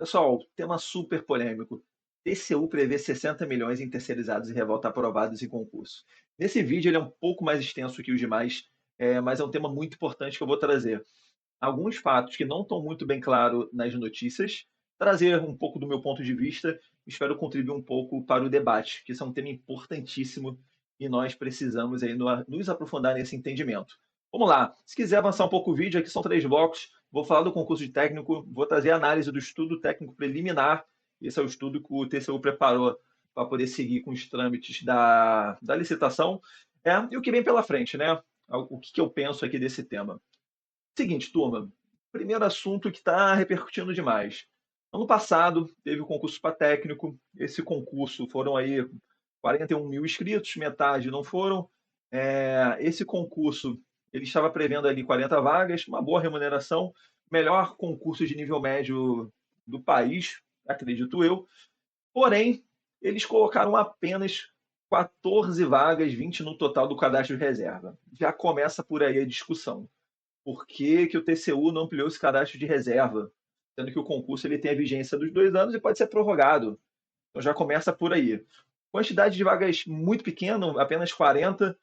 Pessoal, tema super polêmico. TCU prevê 60 milhões em terceirizados e revolta aprovados em concurso. Nesse vídeo ele é um pouco mais extenso que os demais, mas é um tema muito importante que eu vou trazer. Alguns fatos que não estão muito bem claros nas notícias, trazer um pouco do meu ponto de vista, espero contribuir um pouco para o debate, que isso é um tema importantíssimo e nós precisamos aí nos aprofundar nesse entendimento. Vamos lá, se quiser avançar um pouco o vídeo, aqui são 3 blocos, vou falar do concurso de técnico, vou trazer a análise do estudo técnico preliminar, esse é o estudo que o TCU preparou para poder seguir com os trâmites da licitação, e o que vem pela frente, né? O que eu penso aqui desse tema. Seguinte, turma, primeiro assunto que está repercutindo demais. Ano passado teve o concurso para técnico. Esse concurso foram aí 41 mil inscritos, metade não foram. Esse concurso ele estava prevendo ali 40 vagas, uma boa remuneração, melhor concurso de nível médio do país, acredito eu. Porém, eles colocaram apenas 14 vagas, 20 no total do cadastro de reserva. Já começa por aí a discussão. Por que, que o TCU não ampliou esse cadastro de reserva? Sendo que o concurso ele tem a vigência dos 2 anos e pode ser prorrogado. Então já começa por aí. Quantidade de vagas muito pequena, apenas 40.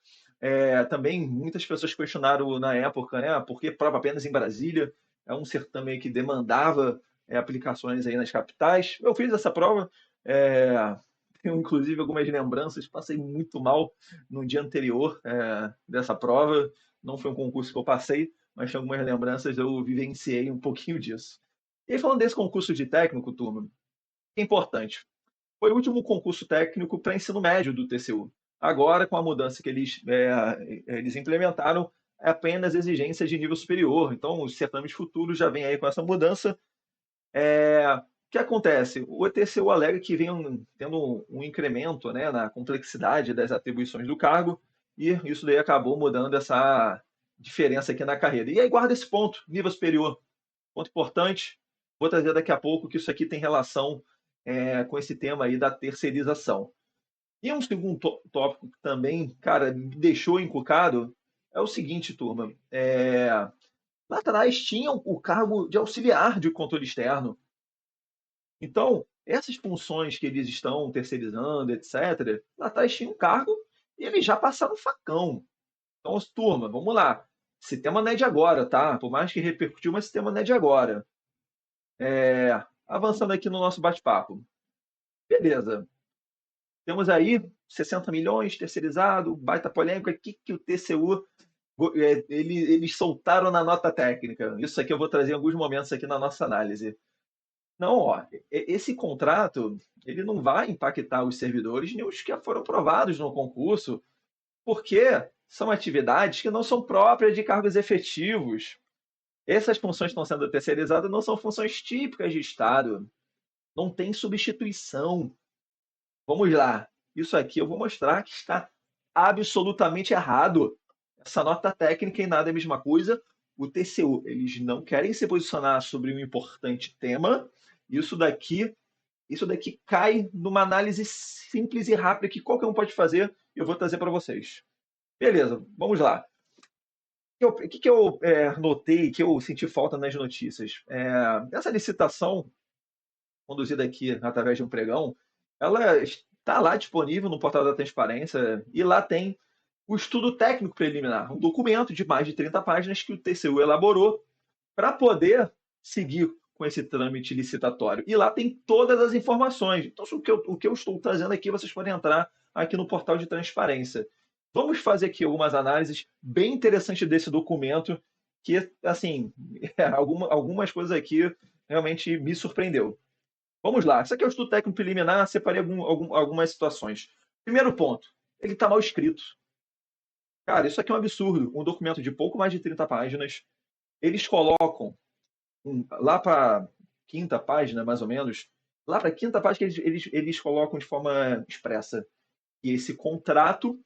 Também muitas pessoas questionaram na época, né? Por que prova apenas em Brasília? É um certame que demandava aplicações aí nas capitais. Eu fiz essa prova, tenho inclusive algumas lembranças, passei muito mal no dia anterior dessa prova. Não foi um concurso que eu passei, mas tem algumas lembranças, eu vivenciei um pouquinho disso. E falando desse concurso de técnico, turma, é importante. Foi o último concurso técnico para ensino médio do TCU. Agora, com a mudança que eles implementaram, é apenas exigências de nível superior. Então, os certames futuros já vêm aí com essa mudança. O que acontece? O TCU alega que vem tendo um incremento, né, na complexidade das atribuições do cargo, e isso daí acabou mudando essa diferença aqui na carreira. E aí guarda esse ponto, nível superior. Ponto importante, vou trazer daqui a pouco que isso aqui tem relação com esse tema aí da terceirização. E um segundo tópico que também, cara, me deixou encucado é o seguinte, turma. Lá atrás tinha o cargo de auxiliar de controle externo. Então, essas funções que eles estão terceirizando, etc., lá atrás tinha um cargo e eles já passaram o facão. Então, turma, vamos lá. Sistema não é de agora, tá? Por mais que repercutiu, mas sistema não é de agora. Avançando aqui no nosso bate-papo. Beleza. Temos aí 60 milhões terceirizado, baita polêmica. O que o TCU eles soltaram na nota técnica? Isso aqui eu vou trazer em alguns momentos aqui na nossa análise. Não, ó, esse contrato ele não vai impactar os servidores nem os que foram aprovados no concurso, porque são atividades que não são próprias de cargos efetivos. Essas funções que estão sendo terceirizadas não são funções típicas de Estado. Não tem substituição. Vamos lá. Isso aqui eu vou mostrar que está absolutamente errado. Essa nota técnica em nada é a mesma coisa. O TCU, eles não querem se posicionar sobre um importante tema. Isso daqui, isso daqui cai numa análise simples e rápida que qualquer um pode fazer. E eu vou trazer para vocês. Beleza, vamos lá. O que eu notei, que eu senti falta nas notícias? Essa licitação, conduzida aqui através de um pregão, ela está lá disponível no portal da transparência e lá tem o estudo técnico preliminar, um documento de mais de 30 páginas que o TCU elaborou para poder seguir com esse trâmite licitatório. E lá tem todas as informações. Então, o que eu estou trazendo aqui, vocês podem entrar aqui no portal de transparência. Vamos fazer aqui algumas análises bem interessantes desse documento, que, assim, algumas coisas aqui realmente me surpreendeu. Vamos lá. Isso aqui é o estudo técnico preliminar, separei algumas situações. Primeiro ponto, ele está mal escrito. Cara, isso aqui é um absurdo. Um documento de pouco mais de 30 páginas, eles colocam lá para quinta página, mais ou menos, lá para quinta página eles colocam de forma expressa que esse contrato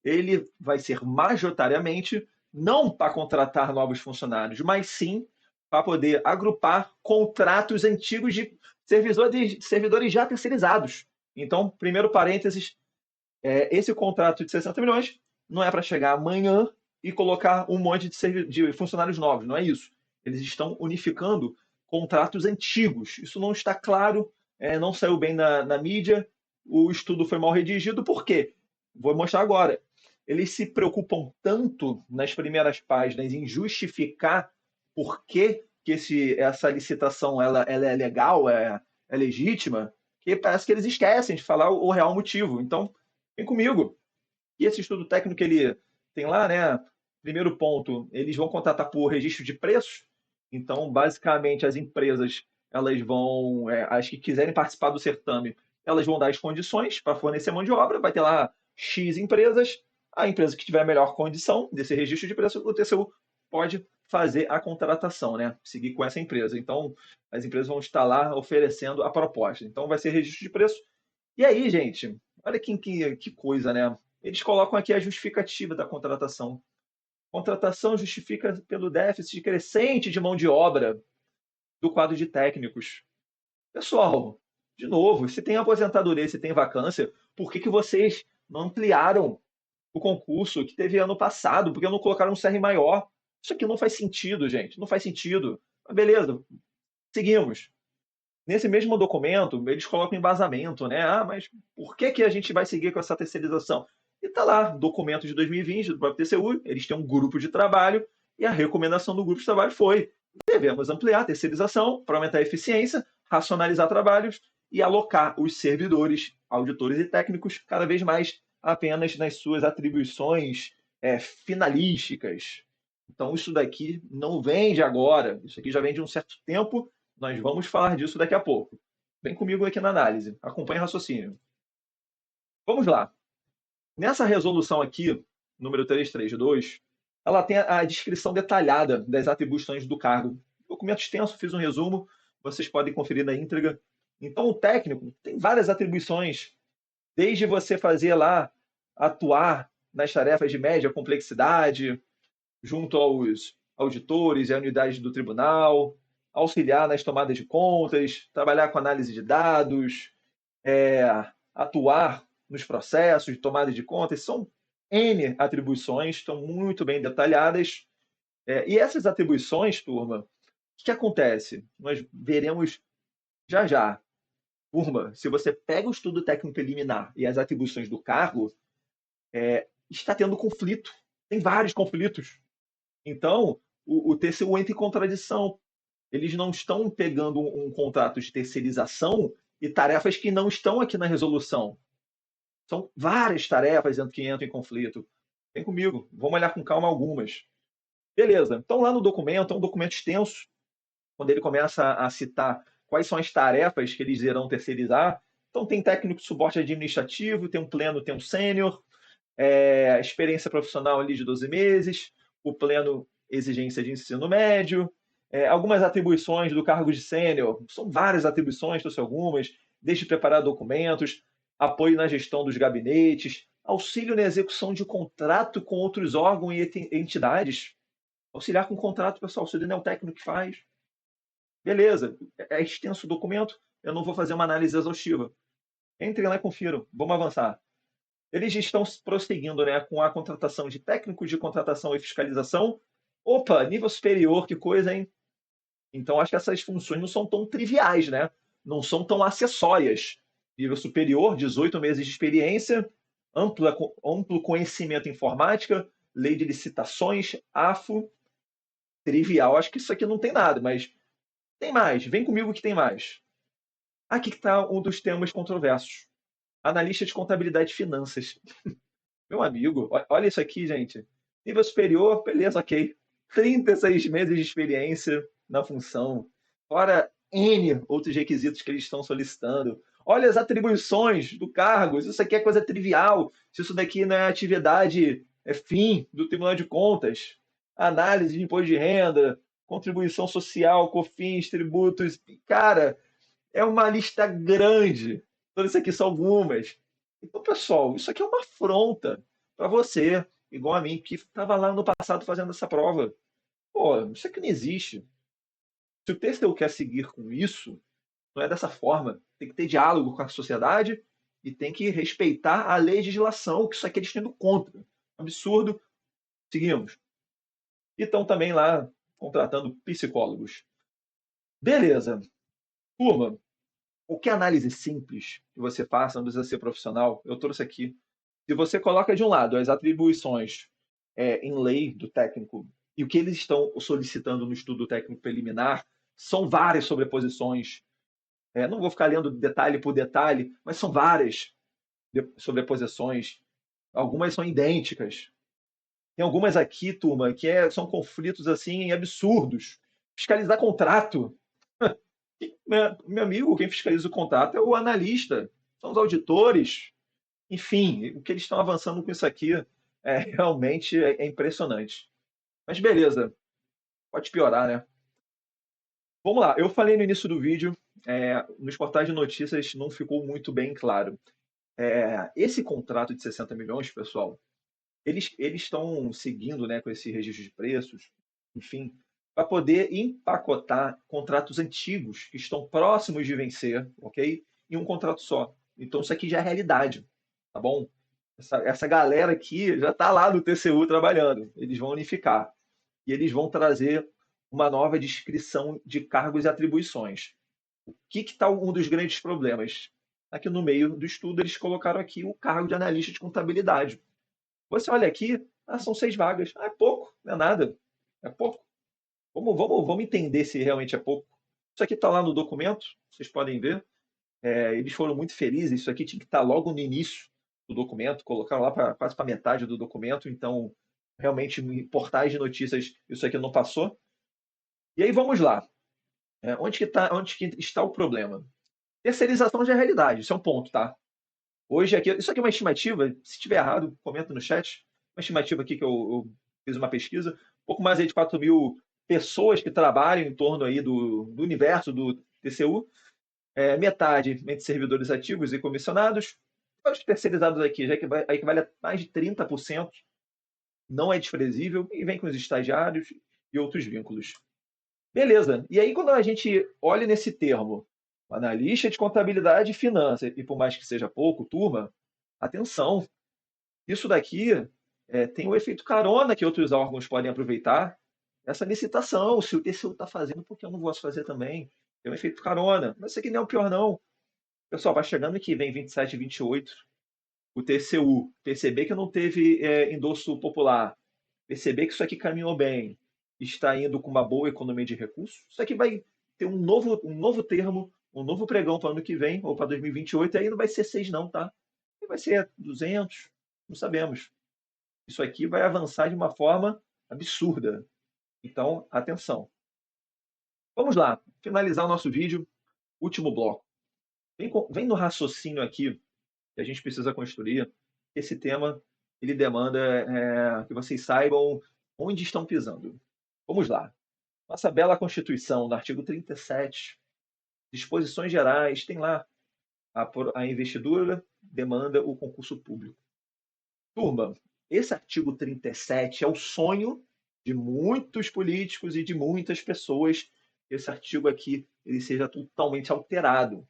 ele vai ser majoritariamente não para contratar novos funcionários, mas sim para poder agrupar contratos antigos de servidores já terceirizados. Então, primeiro parênteses, esse contrato de 60 milhões não é para chegar amanhã e colocar um monte de funcionários novos, não é isso. Eles estão unificando contratos antigos. Isso não está claro, não saiu bem na mídia, o estudo foi mal redigido, por quê? Vou mostrar agora. Eles se preocupam tanto nas primeiras páginas em justificar por que essa licitação ela é legal, é legítima, que parece que eles esquecem de falar o real motivo. Então, vem comigo. E esse estudo técnico ele tem lá, né? Primeiro ponto, eles vão contratar por registro de preços. Então, basicamente, as empresas elas vão, as que quiserem participar do certame, elas vão dar as condições para fornecer mão de obra. Vai ter lá X empresas. A empresa que tiver a melhor condição desse registro de preço, o TCU pode fazer a contratação, né? Seguir com essa empresa. Então, as empresas vão estar lá oferecendo a proposta. Então, vai ser registro de preço. E aí, gente, olha que coisa, né? Eles colocam aqui a justificativa da contratação. Contratação justifica pelo déficit crescente de mão de obra do quadro de técnicos. Pessoal, de novo, se tem aposentadoria, se tem vacância, por que vocês não ampliaram o concurso que teve ano passado? Por que não colocaram um CR maior? Isso aqui não faz sentido, gente. Não faz sentido. Mas beleza, seguimos. Nesse mesmo documento, eles colocam embasamento, né? Ah, mas por que a gente vai seguir com essa terceirização? E está lá, documento de 2020 do próprio TCU, eles têm um grupo de trabalho e a recomendação do grupo de trabalho foi: devemos ampliar a terceirização para aumentar a eficiência, racionalizar trabalhos e alocar os servidores, auditores e técnicos cada vez mais apenas nas suas atribuições finalísticas. Então, isso daqui não vem de agora, isso aqui já vem de um certo tempo. Nós vamos falar disso daqui a pouco. Vem comigo aqui na análise. Acompanhe o raciocínio. Vamos lá. Nessa resolução aqui, número 332, ela tem a descrição detalhada das atribuições do cargo. Documento extenso, fiz um resumo, vocês podem conferir na íntegra. Então, o técnico tem várias atribuições, desde você fazer lá, atuar nas tarefas de média complexidade, junto aos auditores e à unidade do tribunal, auxiliar nas tomadas de contas, trabalhar com análise de dados, é, atuar nos processos de tomada de contas. São N atribuições, estão muito bem detalhadas. E essas atribuições, turma, o que acontece? Nós veremos já já. Turma, se você pega o estudo técnico preliminar e as atribuições do cargo, está tendo conflito. Tem vários conflitos. Então, o TCU entra em contradição. Eles não estão pegando um contrato de terceirização e tarefas que não estão aqui na resolução. São várias tarefas que entram em conflito. Vem comigo, vamos olhar com calma algumas. Beleza, então lá no documento, é um documento extenso, quando ele começa a citar quais são as tarefas que eles irão terceirizar. Então tem técnico de suporte administrativo, tem um pleno, tem um sênior, experiência profissional ali de 12 meses, o pleno exigência de ensino médio, algumas atribuições do cargo de sênior, são várias atribuições, trouxe algumas, desde preparar documentos, apoio na gestão dos gabinetes, auxílio na execução de contrato com outros órgãos e entidades, auxiliar com contrato, pessoal, se não é o técnico que faz. Beleza, é extenso o documento, eu não vou fazer uma análise exaustiva. Entrem lá e confiram, vamos avançar. Eles estão prosseguindo, né, com a contratação de técnicos de contratação e fiscalização. Opa, nível superior, que coisa, hein? Então, acho que essas funções não são tão triviais, né? Não são tão acessórias. Nível superior, 18 meses de experiência, amplo conhecimento em informática, lei de licitações, AFO. Trivial, acho que isso aqui não tem nada, mas tem mais. Vem comigo que tem mais. Aqui está um dos temas controversos. Analista de contabilidade e finanças. Meu amigo, olha isso aqui, gente. Nível superior, beleza, ok. 36 meses de experiência na função. Fora N outros requisitos que eles estão solicitando. Olha as atribuições do cargo. Isso aqui é coisa trivial. Se isso daqui não é atividade, é fim do Tribunal de Contas. Análise de imposto de renda, contribuição social, COFINS, tributos. Cara, é uma lista grande. Então, isso aqui são algumas. Então, pessoal, isso aqui é uma afronta para você, igual a mim, que estava lá no passado fazendo essa prova. Pô, isso aqui não existe. Se o TCU quer seguir com isso, não é dessa forma. Tem que ter diálogo com a sociedade e tem que respeitar a legislação, que isso aqui eles estão indo contra. Absurdo. Seguimos. E estão também lá contratando psicólogos. Beleza. Turma, qualquer análise simples que você faça, não precisa ser profissional, eu trouxe aqui. Se você coloca de um lado as atribuições em lei do técnico e o que eles estão solicitando no estudo técnico preliminar, são várias sobreposições. Não vou ficar lendo detalhe por detalhe, mas são várias sobreposições. Algumas são idênticas. Tem algumas aqui, turma, que são conflitos assim absurdos. Fiscalizar contrato. Meu amigo, quem fiscaliza o contrato é o analista, são os auditores. Enfim, o que eles estão avançando com isso aqui realmente é impressionante. Mas beleza, pode piorar, né? Vamos lá, eu falei no início do vídeo, nos portais de notícias não ficou muito bem claro. Esse contrato de 60 milhões, pessoal, eles estão seguindo, né, com esse registro de preços, enfim, para poder empacotar contratos antigos que estão próximos de vencer, ok? Em um contrato só. Então isso aqui já é realidade, tá bom? Essa galera aqui já está lá no TCU trabalhando. Eles vão unificar e eles vão trazer uma nova descrição de cargos e atribuições. O que está um dos grandes problemas? Aqui no meio do estudo eles colocaram aqui o cargo de analista de contabilidade. Você olha aqui, são 6 vagas. É pouco, não é nada. É pouco. Vamos entender se realmente é pouco. Isso aqui está lá no documento, vocês podem ver. Eles foram muito felizes. Isso aqui tinha que estar logo no início do documento, colocaram lá quase para metade do documento. Então, realmente, em portais de notícias, isso aqui não passou. E aí vamos lá. Onde que está o problema? Terceirização já é realidade, isso é um ponto, tá? Hoje aqui, isso aqui é uma estimativa, se estiver errado, comenta no chat. Uma estimativa aqui que eu fiz uma pesquisa, um pouco mais aí de 4 mil pessoas que trabalham em torno aí do universo do TCU, metade entre servidores ativos e comissionados, os terceirizados aqui já equivale a mais de 30%, não é desprezível, e vem com os estagiários e outros vínculos. Beleza, e aí quando a gente olha nesse termo, analista de contabilidade e finanças, e por mais que seja pouco, turma, atenção, isso daqui tem o efeito carona que outros órgãos podem aproveitar. Essa licitação, se o TCU está fazendo, por que eu não posso fazer também? Tem um efeito carona. Mas isso aqui não é o pior, não. Pessoal, vai chegando aqui, vem 27 e 28, o TCU perceber que não teve endosso popular, perceber que isso aqui caminhou bem, está indo com uma boa economia de recursos, isso aqui vai ter um novo termo, um novo pregão para o ano que vem, ou para 2028, e aí não vai ser 6 não, tá? Vai ser 200, não sabemos. Isso aqui vai avançar de uma forma absurda. Então, atenção. Vamos lá, finalizar o nosso vídeo, último bloco. Vem no raciocínio aqui que a gente precisa construir. Esse tema ele demanda que vocês saibam onde estão pisando. Vamos lá. Nossa bela Constituição, no artigo 37, disposições gerais, tem lá a investidura demanda o concurso público. Turma, esse artigo 37 é o sonho de muitos políticos e de muitas pessoas que esse artigo aqui ele seja totalmente alterado.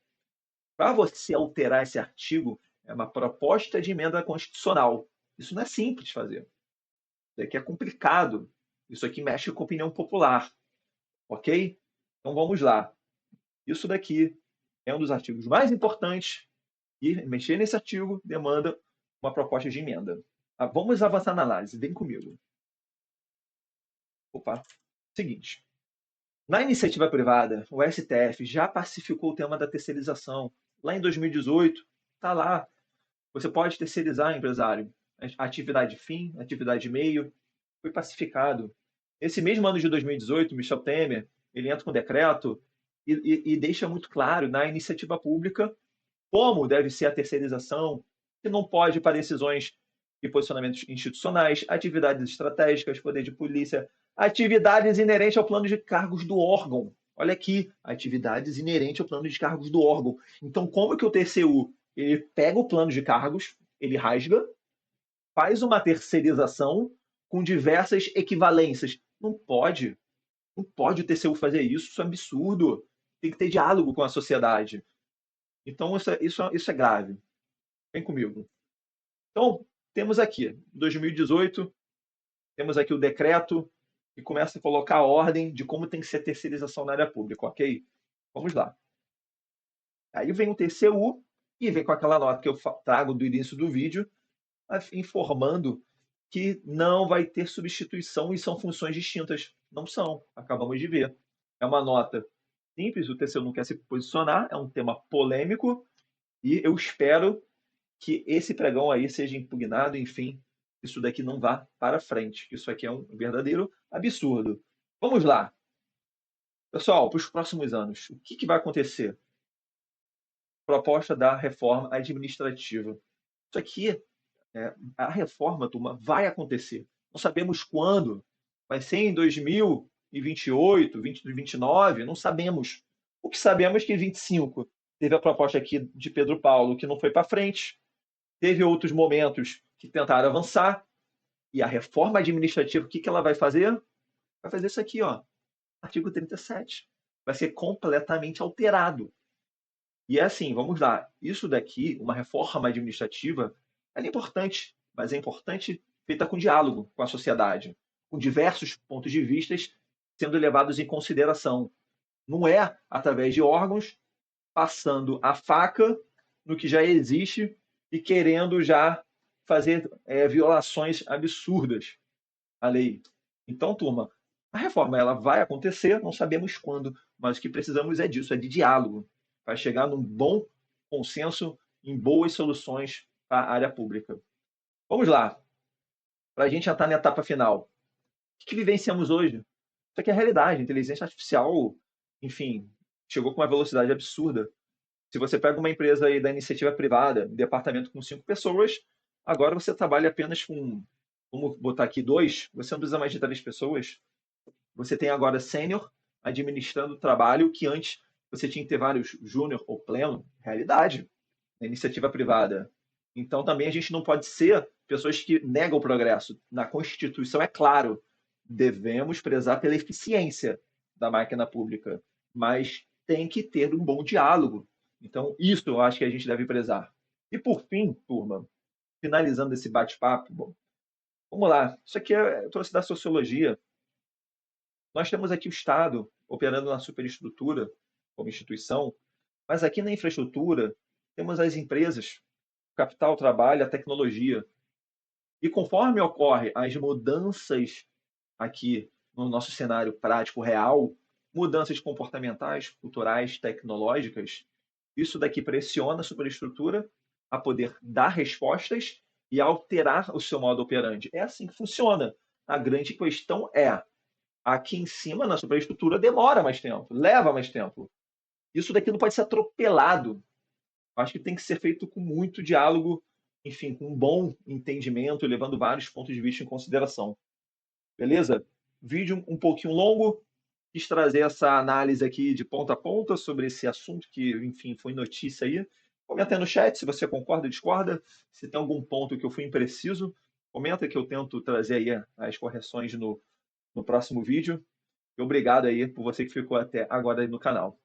Para você alterar esse artigo, é uma proposta de emenda constitucional. Isso não é simples de fazer. Isso aqui é complicado. Isso aqui mexe com a opinião popular. Ok? Então vamos lá. Isso daqui é um dos artigos mais importantes e mexer nesse artigo demanda uma proposta de emenda. Vamos avançar na análise. Vem comigo. Opa. Seguinte. Na iniciativa privada, o STF já pacificou o tema da terceirização. Lá em 2018, está lá. Você pode terceirizar, empresário. Atividade fim, atividade meio, foi pacificado. Esse mesmo ano de 2018, Michel Temer, ele entra com decreto e deixa muito claro na iniciativa pública como deve ser a terceirização, que não pode para decisões e posicionamentos institucionais, atividades estratégicas, poder de polícia, atividades inerentes ao plano de cargos do órgão. Olha aqui, atividades inerentes ao plano de cargos do órgão. Então, como que o TCU ele pega o plano de cargos, ele rasga, faz uma terceirização com diversas equivalências? Não pode o TCU fazer isso, isso é absurdo. Tem que ter diálogo com a sociedade. Então, isso é grave. Vem comigo. Então, temos aqui, 2018, temos aqui o decreto, e começa a colocar a ordem de como tem que ser a terceirização na área pública, ok? Vamos lá. Aí vem o TCU e vem com aquela nota que eu trago do início do vídeo, informando que não vai ter substituição e são funções distintas. Não são, acabamos de ver. É uma nota simples, o TCU não quer se posicionar, é um tema polêmico e eu espero que esse pregão aí seja impugnado, enfim, isso daqui não vá para frente. Isso aqui é um verdadeiro absurdo. Vamos lá. Pessoal, para os próximos anos, o que vai acontecer? Proposta da reforma administrativa. Isso aqui, a reforma, turma, vai acontecer. Não sabemos quando. Vai ser em 2028, 2029, não sabemos. O que sabemos é que em 25 teve a proposta aqui de Pedro Paulo que não foi para frente. Teve outros momentos que tentaram avançar. E a reforma administrativa, o que ela vai fazer? Vai fazer isso aqui, ó, artigo 37. Vai ser completamente alterado. E é assim, vamos lá, isso daqui, uma reforma administrativa, ela é importante, mas é importante feita com diálogo com a sociedade, com diversos pontos de vista sendo levados em consideração. Não é através de órgãos passando a faca no que já existe e querendo já fazer violações absurdas à lei. Então, turma, a reforma ela vai acontecer, não sabemos quando, mas o que precisamos é disso, é de diálogo, para chegar num bom consenso em boas soluções para a área pública. Vamos lá, para a gente já estar na etapa final. O que vivenciamos hoje? Isso aqui é a realidade. A inteligência artificial, enfim, chegou com uma velocidade absurda. Se você pega uma empresa aí da iniciativa privada, um departamento com 5 pessoas, agora você trabalha apenas com, vamos botar aqui 2, você não precisa mais de 3 pessoas. Você tem agora sênior administrando o trabalho que antes você tinha que ter vários júnior ou pleno, realidade, na iniciativa privada. Então também a gente não pode ser pessoas que negam o progresso. Na Constituição é claro, devemos prezar pela eficiência da máquina pública, mas tem que ter um bom diálogo. Então isso eu acho que a gente deve prezar. E por fim, turma, finalizando esse bate-papo, bom, vamos lá. Isso aqui eu trouxe da sociologia. Nós temos aqui o Estado operando na superestrutura como instituição, mas aqui na infraestrutura temos as empresas, o capital, o trabalho, a tecnologia. E conforme ocorrem as mudanças aqui no nosso cenário prático real, mudanças comportamentais, culturais, tecnológicas, isso daqui pressiona a superestrutura a poder dar respostas e alterar o seu modo operandi. É assim que funciona. A grande questão é aqui em cima, na superestrutura, demora mais tempo, leva mais tempo. Isso daqui não pode ser atropelado. Acho que tem que ser feito com muito diálogo, enfim, com um bom entendimento, levando vários pontos de vista em consideração. Beleza? Vídeo um pouquinho longo, quis trazer essa análise aqui de ponta a ponta sobre esse assunto que, enfim, foi notícia aí. Comenta aí no chat se você concorda ou discorda, se tem algum ponto que eu fui impreciso, comenta que eu tento trazer aí as correções no próximo vídeo. E obrigado aí por você que ficou até agora aí no canal.